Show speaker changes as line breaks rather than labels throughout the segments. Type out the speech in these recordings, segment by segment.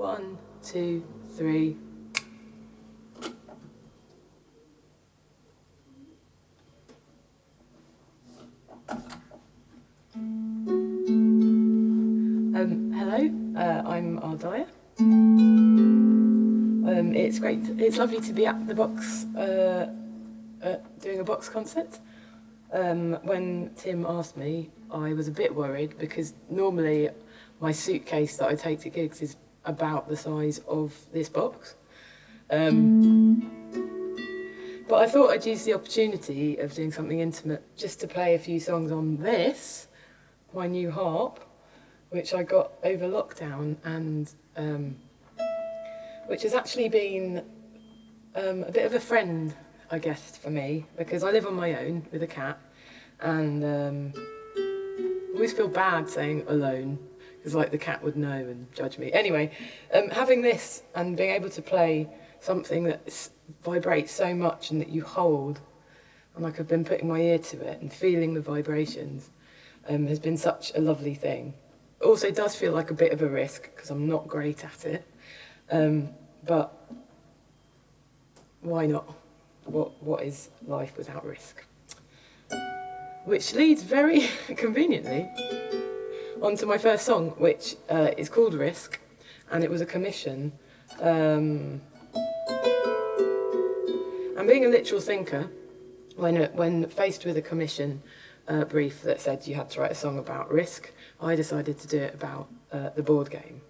1, 2, 3. Hello, I'm R.Dyer. It's great. It's lovely to be at the box, doing a box concert. When Tim asked me, I was a bit worried because normally my suitcase that I take to gigs is about the size of this box. But I thought I'd use the opportunity of doing something intimate just to play a few songs on this, my new harp, which I got over lockdown, and which has actually been a bit of a friend, I guess, for me, because I live on my own with a cat, and I always feel bad saying alone, because like the cat would know and judge me. Anyway, having this and being able to play something that vibrates so much and that you hold, and like I've been putting my ear to it and feeling the vibrations, has been such a lovely thing. It also does feel like a bit of a risk because I'm not great at it, but why not? What is life without risk? Which leads very conveniently onto my first song, which is called Risk, and it was a commission. And being a literal thinker, when faced with a commission brief that said you had to write a song about risk, I decided to do it about the board game.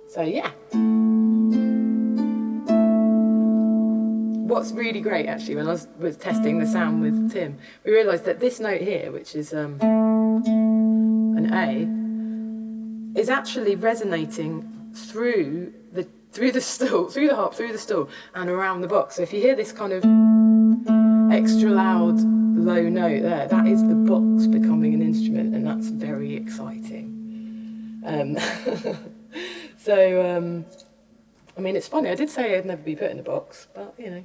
So yeah. What's really great actually, when I was testing the sound with Tim, we realised that this note here, which is an A, is actually resonating through through the stool, through the harp, through the stool, and around the box. So if you hear this kind of extra loud low note there, that is the box becoming an instrument, and that's very exciting. I mean, it's funny, I did say I'd never be put in a box, but you know.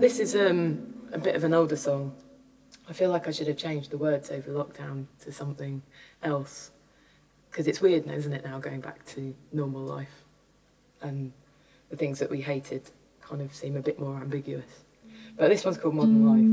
This is a bit of an older song. I feel like I should have changed the words over lockdown to something else, because it's weird now, isn't it, now going back to normal life, and the things that we hated kind of seem a bit more ambiguous. But this one's called Modern Life.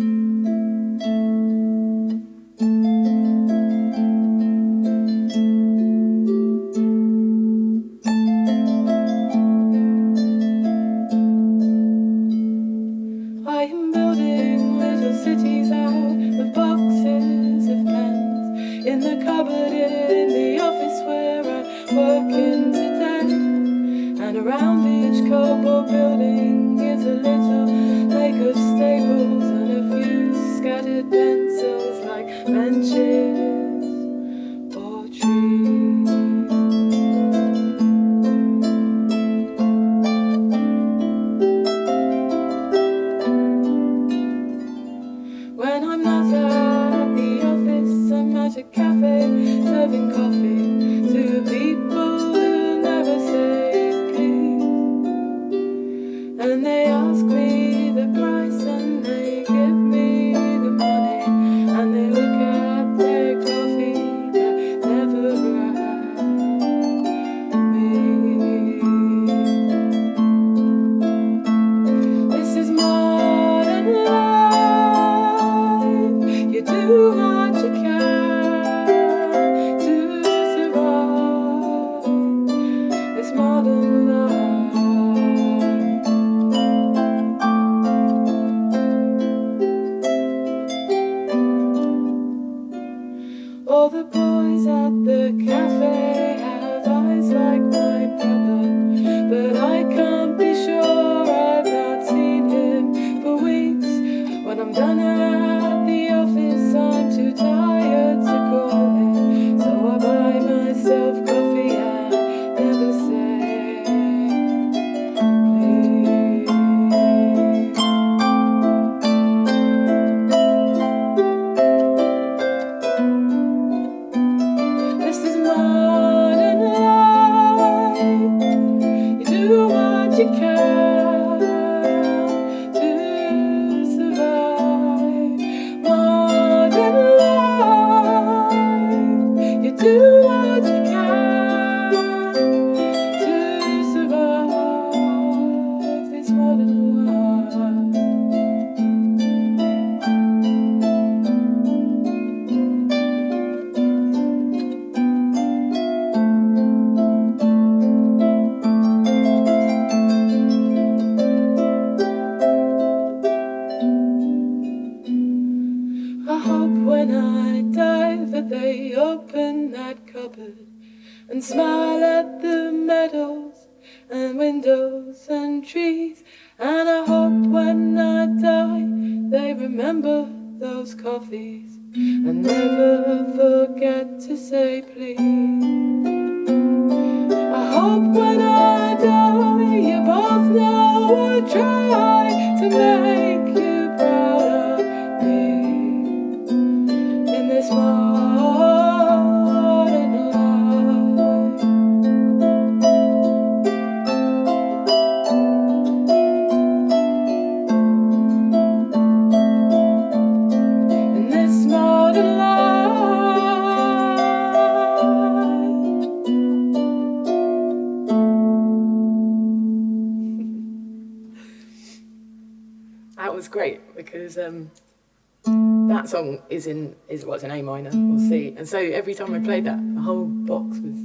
Because that song is in A minor or C, and so every time I played that, the whole box was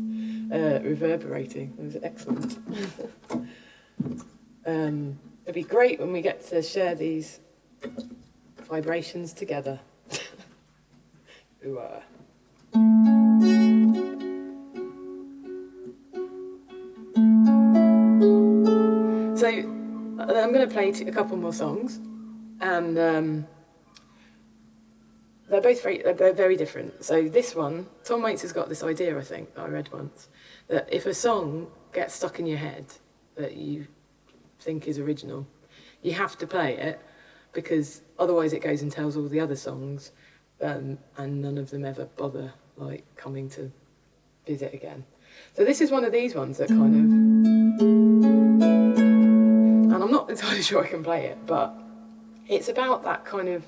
reverberating. It was excellent. It'd be great when we get to share these vibrations together. Ooh, So I'm going to play a couple more songs. And they're very different. So this one, Tom Waits has got this idea, I think, that I read once, that if a song gets stuck in your head that you think is original, you have to play it, because otherwise it goes and tells all the other songs, and none of them ever bother like coming to visit again. So this is one of these ones that kind of, and I'm not entirely sure I can play it, but it's about that kind of,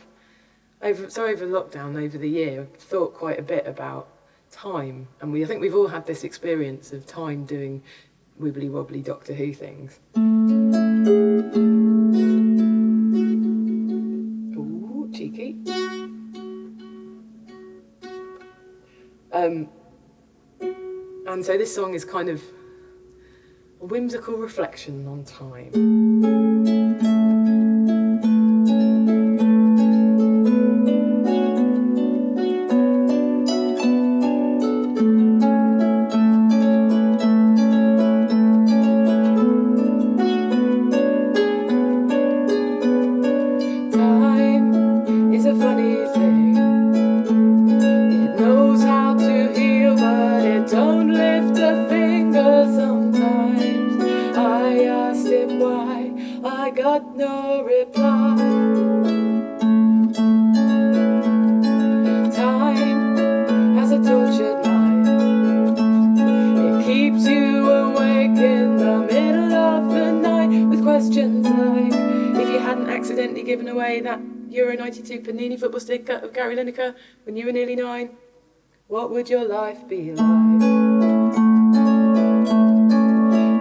over lockdown, over the year, I've thought quite a bit about time, and I think we've all had this experience of time doing wibbly wobbly Doctor Who things. Ooh, cheeky. And so this song is kind of a whimsical reflection on time. Euro 92 Panini football sticker of Gary Lineker when you were nearly 9, what would your life be like?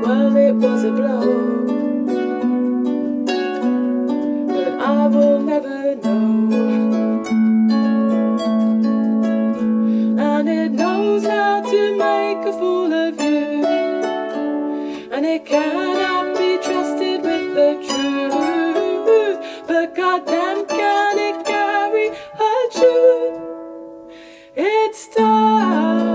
Well, it was a blow, but I will never know. And it knows how to make a fool of you, and it cannot be trusted with the truth, but goddamn can it carry a tune. It's time.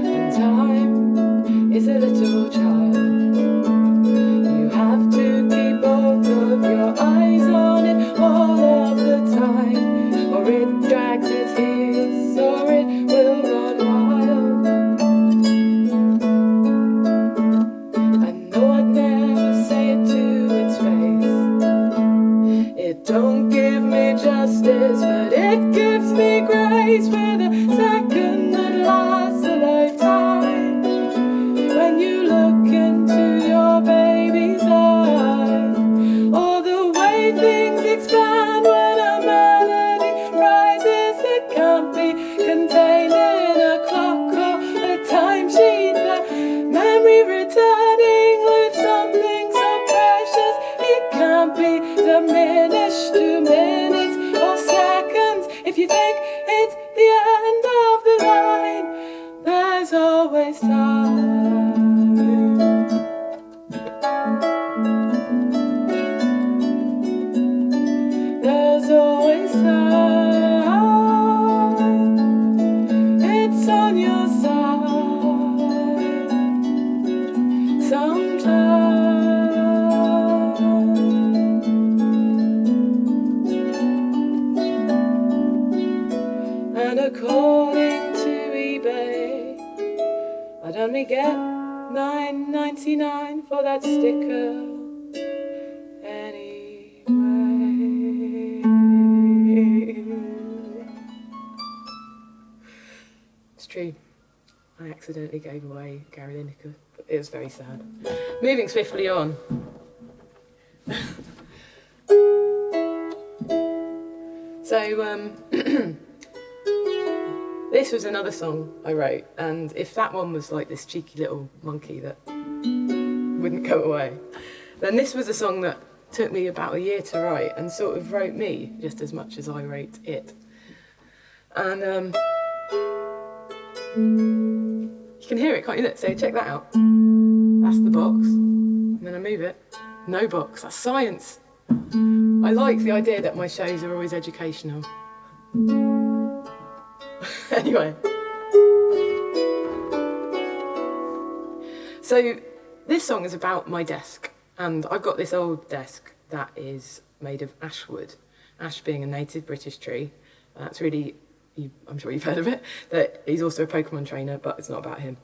And time is a little child. You have to keep both of your eyes on it all of the time, or it drags its heels, or it will run wild. And though I'd never say it to its face, it don't give me justice, but it gives me grace with a second that lasts a lifetime. When you look into your baby's eyes, or the way things expand when a melody rises that can't be contained in a clock or a timesheet, that memory returning with something so precious it can't be diminished to minutes or seconds. If you think it's the end of the line, there's always time. There's always time. It's on your side. Sometime. And according to eBay, I'd only get $9.99 for that sticker anyway. It's true. I accidentally gave away Gary Lineker, but it was very sad. Moving swiftly on. So, this was another song I wrote, and if that one was like this cheeky little monkey that wouldn't go away, then this was a song that took me about a year to write and sort of wrote me just as much as I wrote it. And you can hear it, can't you? Look, so check that out. That's the box, and then I move it. No box, that's science. I like the idea that my shows are always educational. Anyway. So this song is about my desk, and I've got this old desk that is made of ash wood, ash being a native British tree. That's really, I'm sure you've heard of it, that he's also a Pokemon trainer, but it's not about him.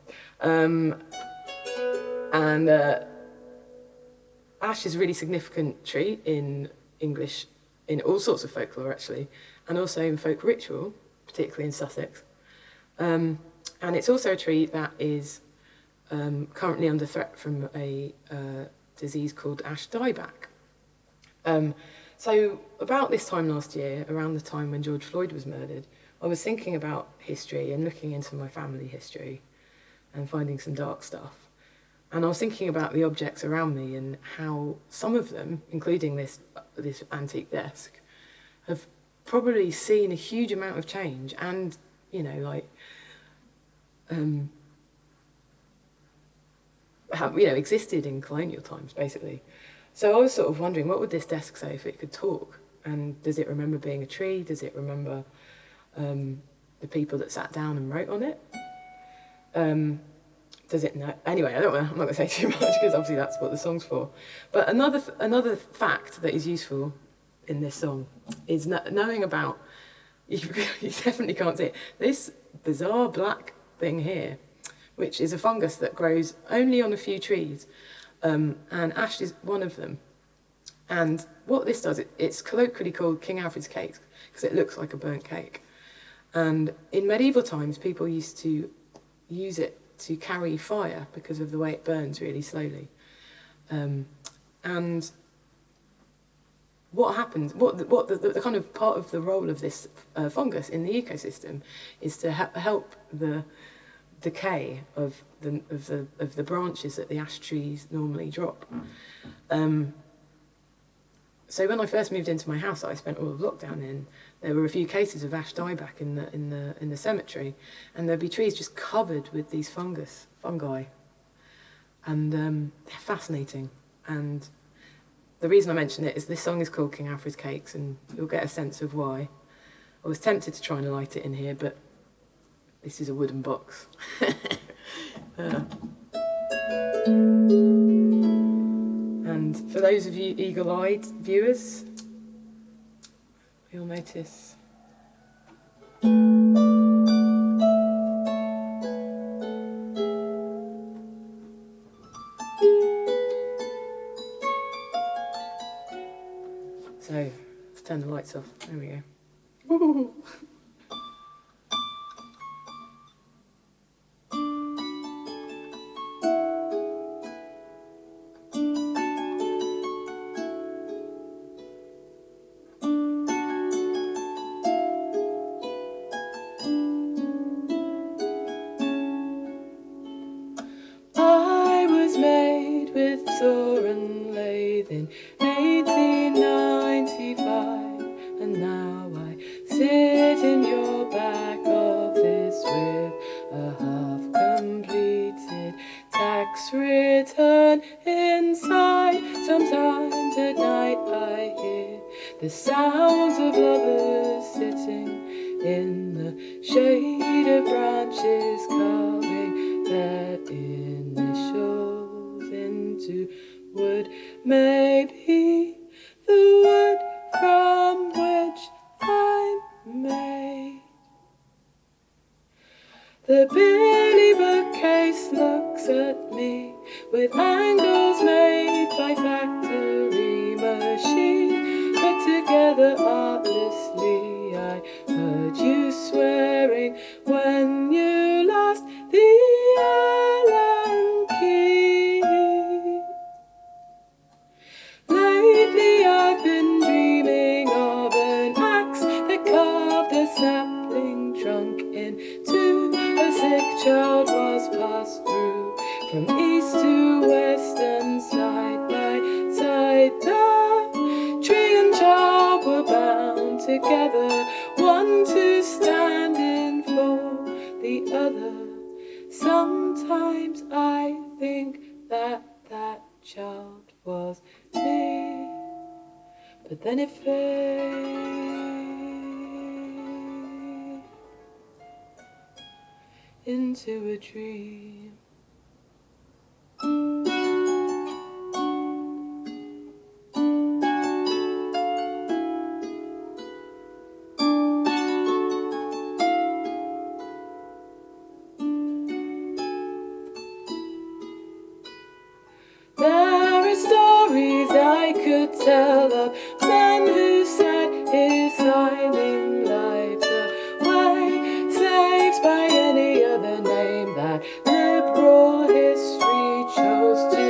Ash is a really significant tree in English, in all sorts of folklore actually, and also in folk ritual, particularly in Sussex. And it's also a tree that is currently under threat from a disease called ash dieback. So about this time last year, around the time when George Floyd was murdered, I was thinking about history and looking into my family history and finding some dark stuff. And I was thinking about the objects around me and how some of them, including this antique desk, have probably seen a huge amount of change and, have, existed in colonial times, basically. So I was sort of wondering, what would this desk say if it could talk? And does it remember being a tree? Does it remember the people that sat down and wrote on it? Does it know? Anyway, I'm not going to say too much because obviously that's what the song's for. But another fact that is useful in this song is knowing about, you definitely can't see it, this bizarre black thing here, which is a fungus that grows only on a few trees, and ash is one of them. And what this does, it's colloquially called King Alfred's cakes because it looks like a burnt cake. And in medieval times, people used to use it to carry fire because of the way it burns really slowly. And what happens, the kind of part of the role of this fungus in the ecosystem is to help the decay of the branches that the ash trees normally drop. So when I first moved into my house that I spent all of lockdown in, there were a few cases of ash dieback in the cemetery, and there'd be trees just covered with these fungi, and they're fascinating. And the reason I mention it is this song is called King Alfred's Cakes, and you'll get a sense of why. I was tempted to try and light it in here, but this is a wooden box. And for those of you eagle-eyed viewers, you'll notice so let's turn the lights off. There we go. Woo-hoo. In 1895, and now I sit in your back office with a half-completed tax return inside. Sometimes at night I hear the sounds of lovers sitting in the shade of branches, carving their initials into wood. Maybe the wood from which I'm made. The Billy Bookcase looks at me with angles made by factory machine, put together artlessly. I heard you swearing when you lost the Allen key. Lately I've been dreaming of an axe that carved a sapling trunk into a sick child, was passed through from east to west and side by side. The tree and child were bound together, one to stand in for the other. Sometimes I think that child was me, but then it fades. into a dream. There are stories I could tell of men who set his shining lives away, slaves by any other name that liberal history chose to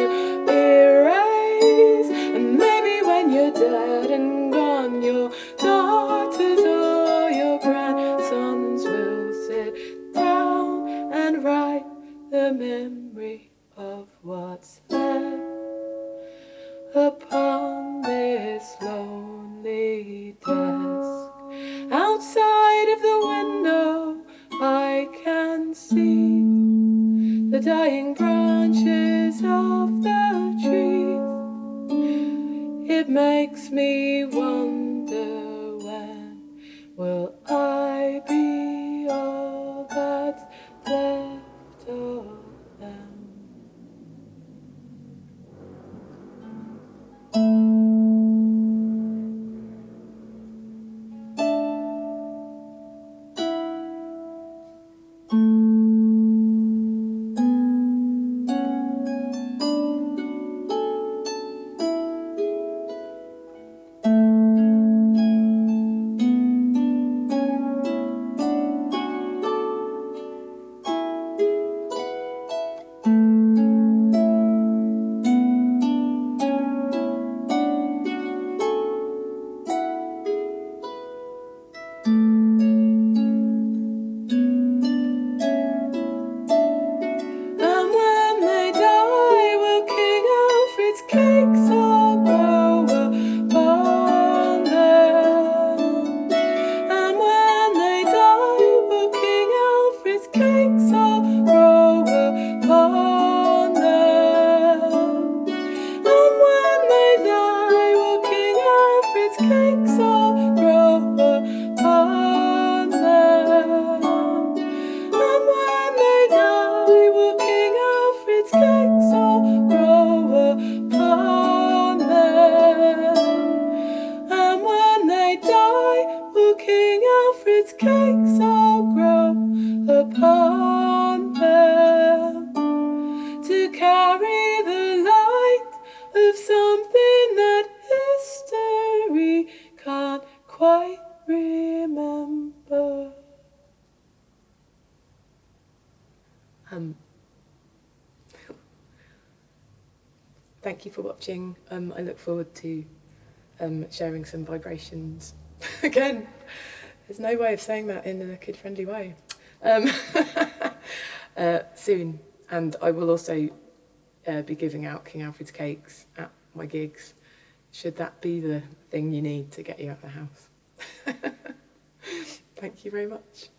erase. And maybe when you're dead and gone, your daughters or your grandsons will sit down and write the memory of what's left upon this lonely desk. Outside of the window I can see the dying branches of the trees. It makes me wonder, when will I be all that's left of them? Thank you for watching. I look forward to sharing some vibrations. Again, there's no way of saying that in a kid-friendly way. Soon. And I will also be giving out King Alfred's cakes at my gigs, should that be the thing you need to get you out of the house. Thank you very much.